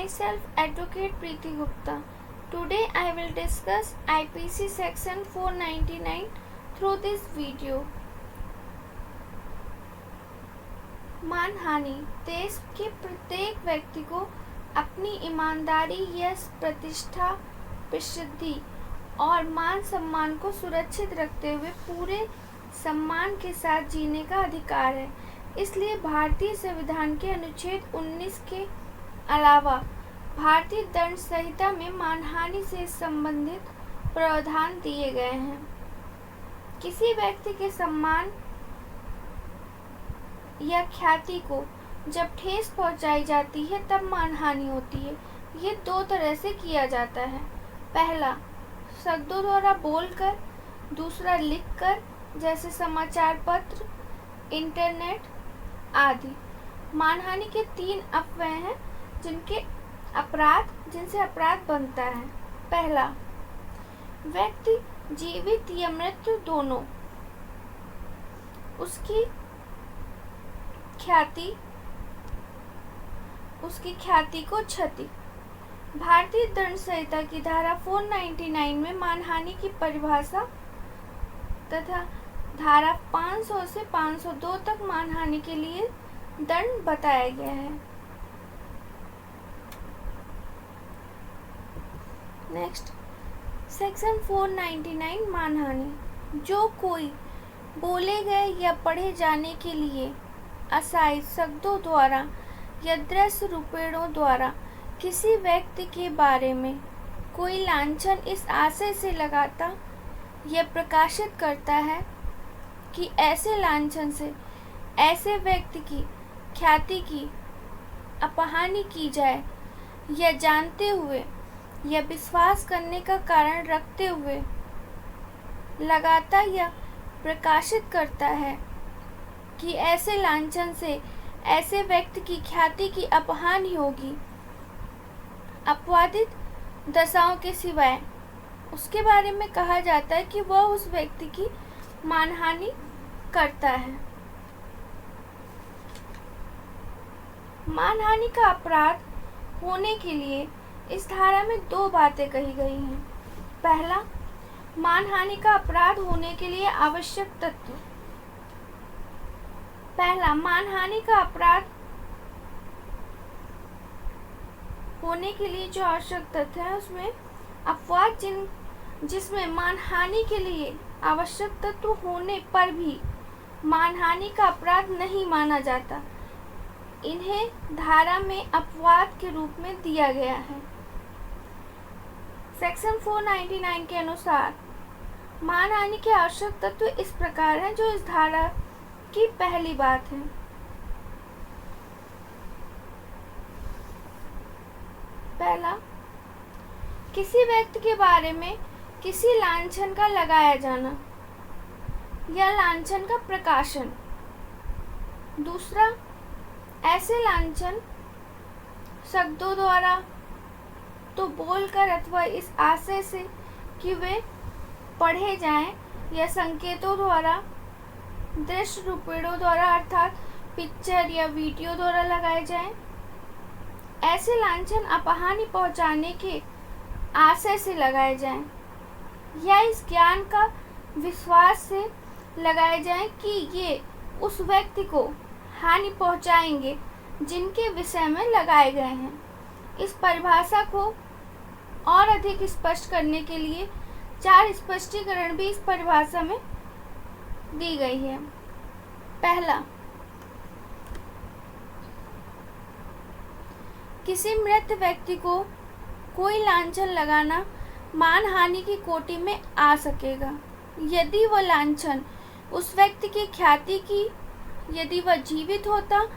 myself Advocate Preeti Gupta. Today I will discuss IPC section 499 through this video. मानहानि देश के प्रत्येक व्यक्ति को अपनी ईमानदारी या प्रतिष्ठा, प्रसिद्धि और मान सम्मान को सुरक्षित रखते हुए पूरे सम्मान के साथ जीने का अधिकार है। इसलिए भारतीय संविधान के अनुच्छेद 19 के अलावा भारतीय दंड संहिता में मानहानि से संबंधित प्रावधान दिए गए हैं। किसी व्यक्ति के सम्मान या ख्याति को जब ठेस पहुंचाई जाती है तब मानहानि होती है। ये दो तरह से किया जाता है। पहला, शब्दों द्वारा बोलकर, दूसरा लिखकर, जैसे समाचार पत्र, इंटरनेट आदि। मानहानि के 3 अपव्यय हैं जिनसे अपराध बनता है। पहला, व्यक्ति जीवित या मृत दोनों, उसकी ख्याति को क्षति। भारतीय दंड संहिता की धारा 499 में मानहानि की परिभाषा तथा धारा 500 से 502 तक मानहानि के लिए दंड बताया गया है। नेक्स्ट, सेक्शन 499 मानहानि। जो कोई बोले गए या पढ़े जाने के लिए अशाब्दिक शब्दों द्वारा या दृश्य रूपेणों द्वारा किसी व्यक्ति के बारे में कोई लांछन इस आशय से लगाता या प्रकाशित करता है कि ऐसे लांछन से ऐसे व्यक्ति की ख्याति की अपहानि की जाए, या जानते हुए या विश्वास करने का कारण रखते हुए लगाता या प्रकाशित करता है कि ऐसे लांछन से ऐसे व्यक्ति की ख्याति की अपहानि होगी, अपवादित दशाओं के सिवाय, उसके बारे में कहा जाता है कि वह उस व्यक्ति की मानहानि करता है। मानहानि का अपराध होने के लिए इस धारा में 2 बातें कही गई हैं। पहला, मानहानि का अपराध होने के लिए आवश्यक तत्व। पहला, मानहानि का अपराध होने के लिए जो आवश्यक तथ्य है उसमें अपवाद जिसमें मानहानि के लिए आवश्यक तत्व होने पर भी मानहानि का अपराध नहीं माना जाता, इन्हें धारा में अपवाद के रूप में दिया गया है। सेक्शन 499 के अनुसार मानहानि के आवश्यक तत्व इस प्रकार हैं, जो इस धारा की पहली बात है। पहला, किसी व्यक्ति के बारे में किसी लांछन का लगाया जाना या लांछन का प्रकाशन। दूसरा, ऐसे लांछन शब्दों द्वारा तो बोलकर अथवा इस आशय से कि वे पढ़े जाएं, या संकेतों द्वारा, दृश्य रूपेणों द्वारा अर्थात पिक्चर या वीडियो द्वारा लगाए जाएं। ऐसे लांछन अपहानि पहुंचाने के आशय से लगाए जाएं, या इस ज्ञान का विश्वास से लगाए जाएं कि ये उस व्यक्ति को हानि पहुंचाएंगे जिनके विषय में लगाए गए हैं। इस परिभाषा को और अधिक स्पष्ट करने के लिए 4 स्पष्टीकरण भी इस परिभाषा में दी गई है। पहला, किसी मृत व्यक्ति को कोई लांछन लगाना मानहानि की कोटि में आ सकेगा यदि वह लांछन उस व्यक्ति की ख्याति की, यदि वह जीवित होता,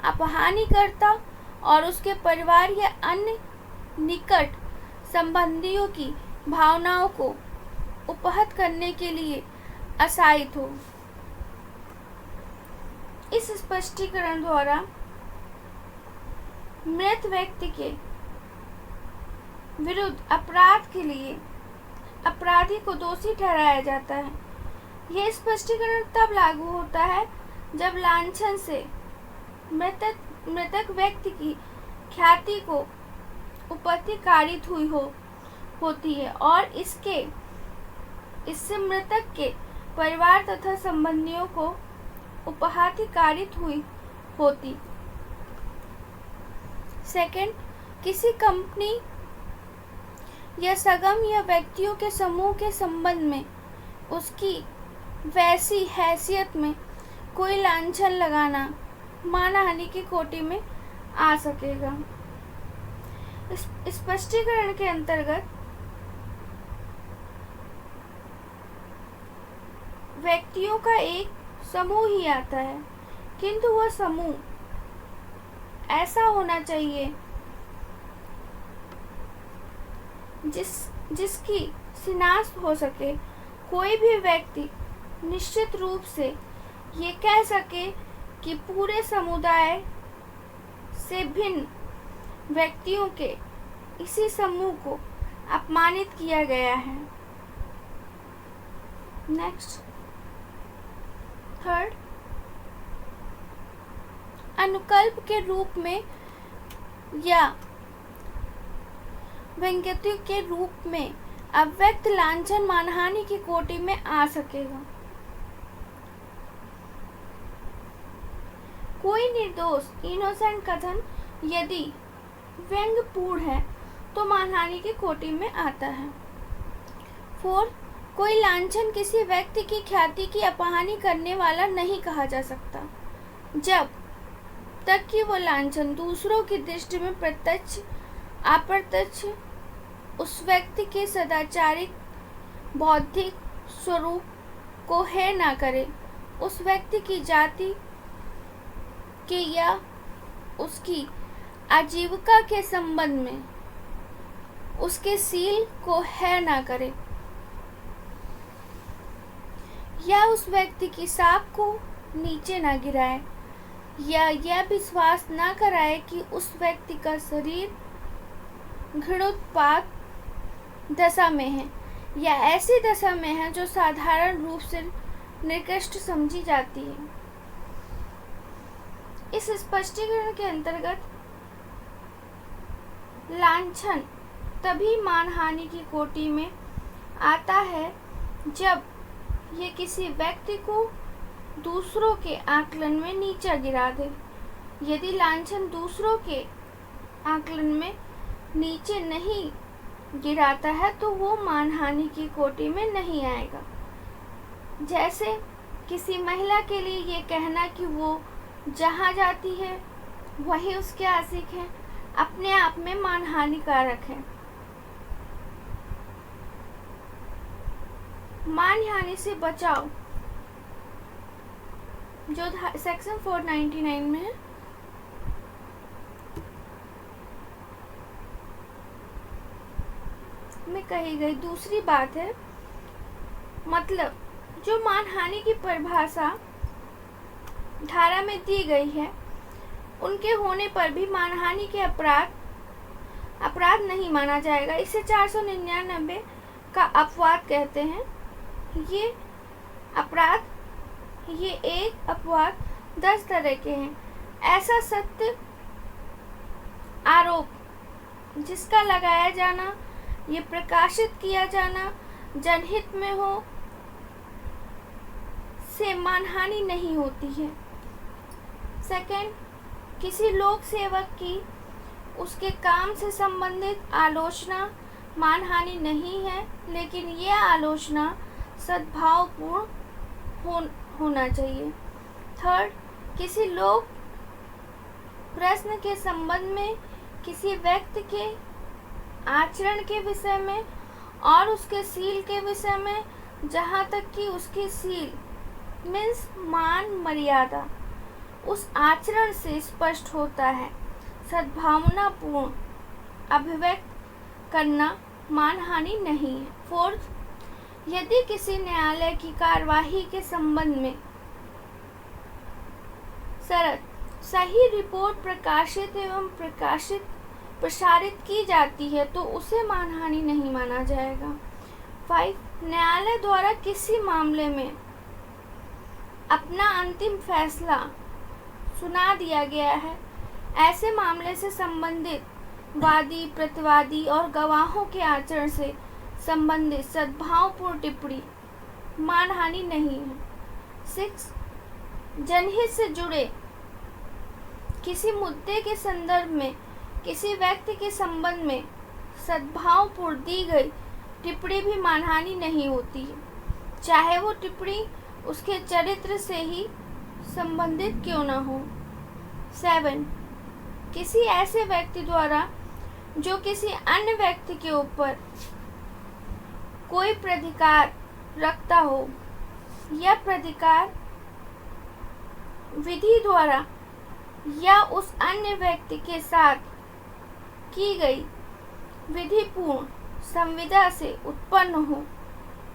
अपहानि करता और उसके परिवार या अन्य निकट संबंधियों की भावनाओं को उपहत करने के लिए आशायित हो। इस स्पष्टीकरण द्वारा मृत व्यक्ति के विरुद्ध अपराध के लिए अपराधी को दोषी ठहराया जाता है। यह स्पष्टीकरण तब लागू होता है जब लांछन से मृतक व्यक्ति की ख्याति को उपपत्ति कारित हुई होती है और इससे मृतक के परिवार तथा संबंधियों को उपपत्ति कारित हुई होती। सेकंड, किसी कंपनी या सगम या व्यक्तियों के समूह के संबंध में उसकी वैसी हैसियत में कोई लांछन लगाना मानहानि की कोटि में आ सकेगा। स्पष्टीकरण के अंतर्गत व्यक्तियों का एक समूह ही आता है, किंतु वह समूह ऐसा होना चाहिए जिसकी शिनाख्त हो सके। कोई भी व्यक्ति निश्चित रूप से ये कह सके कि पूरे समुदाय से भिन्न व्यक्तियों के इसी समूह को अपमानित किया गया है। नेक्स्ट, थर्ड, अनुकल्प के रूप में या व्यंग्यता के रूप में अव्यक्त लांछन मानहानि की कोटि में आ सकेगा। कोई निर्दोष इनोसेंट कथन यदि व्यंग्यपूर्ण है तो मानहानि की कोटि में आता है। फोर्थ, कोई लांछन किसी व्यक्ति की ख्याति की अपहानि करने वाला नहीं कहा जा सकता जब तक कि वो लांछन दूसरों की दृष्टि में प्रत्यक्ष अप्रत्यक्ष उस व्यक्ति के सदाचारिक बौद्धिक स्वरूप को हेय न करे, उस व्यक्ति की जाति के या उसकी आजीविका के संबंध में उसके सील को हेय न करे, या उस व्यक्ति की साख को नीचे न गिराए, या यह विश्वास न कराए कि उस व्यक्ति का शरीर घृणोत्पात दशा में है या ऐसी दशा में है जो साधारण रूप से निकृष्ट समझी जाती है। इस स्पष्टीकरण के अंतर्गत लांछन तभी मानहानि की कोटि में आता है जब ये किसी व्यक्ति को दूसरों के आकलन में नीचा गिरा दे। यदि लांछन दूसरों के आकलन में नीचे नहीं गिराता है तो वो मानहानि की कोटि में नहीं आएगा। जैसे किसी महिला के लिए ये कहना कि वो जहाँ जाती है वही उसके आशिक है, अपने आप में मानहानिकारक है। मानहानि से बचाव जो सेक्शन 499 में है, में कही गई दूसरी बात है, मतलब जो मानहानि की परिभाषा धारा में दी गई है उनके होने पर भी मानहानि के अपराध नहीं माना जाएगा। इसे 499 का अपवाद कहते हैं। ये एक अपवाद 10 तरह के हैं। ऐसा सत्य आरोप जिसका लगाया जाना, ये प्रकाशित किया जाना जनहित में हो से मानहानि नहीं होती है। सेकंड, किसी लोक सेवक की उसके काम से संबंधित आलोचना मानहानि नहीं है, लेकिन यह आलोचना सद्भावपूर्ण होना चाहिए। थर्ड, किसी लोक प्रश्न के संबंध में किसी व्यक्ति के आचरण के विषय में और उसके सील के विषय में, जहाँ तक कि उसकी सील मीन्स मान मर्यादा उस आचरण से स्पष्ट होता है, सद्भावनापूर्ण अभिव्यक्त करना मानहानि नहीं है। फोर्थ, यदि किसी न्यायालय की कार्यवाही के संबंध में सही रिपोर्ट प्रकाशित एवं प्रसारित की जाती है तो उसे मानहानि नहीं माना जाएगा। 5, न्यायालय द्वारा किसी मामले में अपना अंतिम फैसला सुना दिया गया है, ऐसे मामले से संबंधित वादी, प्रतिवादी और गवाहों के आचरण से संबंधित सद्भावपूर्ण टिप्पणी मानहानि नहीं है। 6. जनहित से जुड़े किसी मुद्दे के संदर्भ में किसी व्यक्ति के संबंध में सद्भावपूर्ण दी गई टिप्पणी भी मानहानि नहीं होती है, चाहे वो टिप्पणी उसके चरित्र से ही संबंधित क्यों न हो। 7. किसी ऐसे व्यक्ति द्वारा जो किसी अन्य व्यक्ति के ऊपर कोई प्राधिकार रखता हो या प्राधिकार विधि द्वारा या उस अन्य व्यक्ति के साथ की गई विधिपूर्ण संविदा से उत्पन्न हो,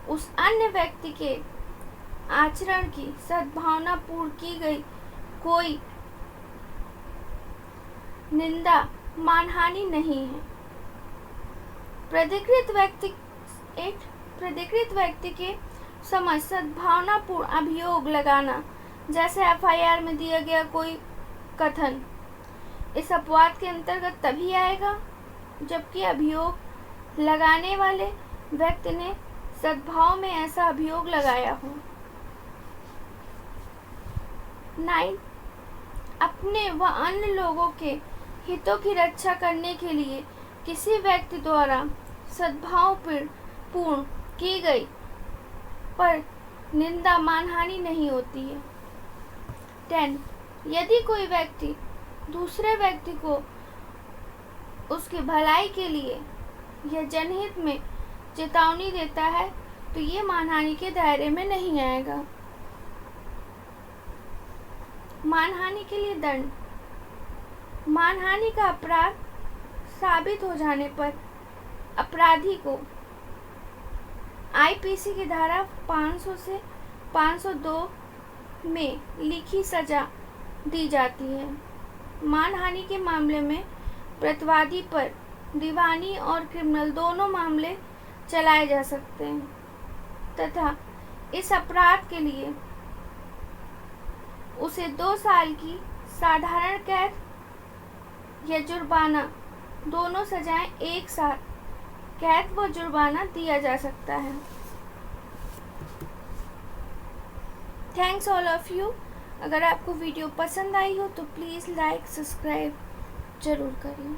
उस अन्य व्यक्ति के आचरण की सद्भावना पूर्ण की गई कोई निंदा मानहानि नहीं है। प्राधिकृत व्यक्ति के समझ सद्भावनापूर्ण अभियोग लगाना, जैसे FIR में दिया गया कोई कथन, इस अपवाद के अंतर्गत तभी आएगा जबकि अभियोग लगाने वाले व्यक्ति ने सद्भाव में ऐसा अभियोग लगाया हो। 9. अपने व अन्य लोगों के हितों की रक्षा करने के लिए किसी व्यक्ति द्वारा सद्भावपूर्ण की गई पर निंदा मानहानि नहीं होती है। 10. यदि कोई व्यक्ति दूसरे व्यक्ति को उसकी भलाई के लिए या जनहित में चेतावनी देता है तो ये मानहानि के दायरे में नहीं आएगा। मानहानि के लिए दंड। मानहानि का अपराध साबित हो जाने पर अपराधी को IPC की धारा 500 से 502 में लिखी सजा दी जाती है। मानहानि के मामले में प्रतिवादी पर दीवानी और क्रिमिनल दोनों मामले चलाए जा सकते हैं तथा इस अपराध के लिए उसे 2 साल की साधारण कैद या जुर्माना, दोनों सजाएं एक साथ कैद व जुर्माना दिया जा सकता है। Thanks all of you. अगर आपको वीडियो पसंद आई हो तो प्लीज़ लाइक सब्सक्राइब ज़रूर करें।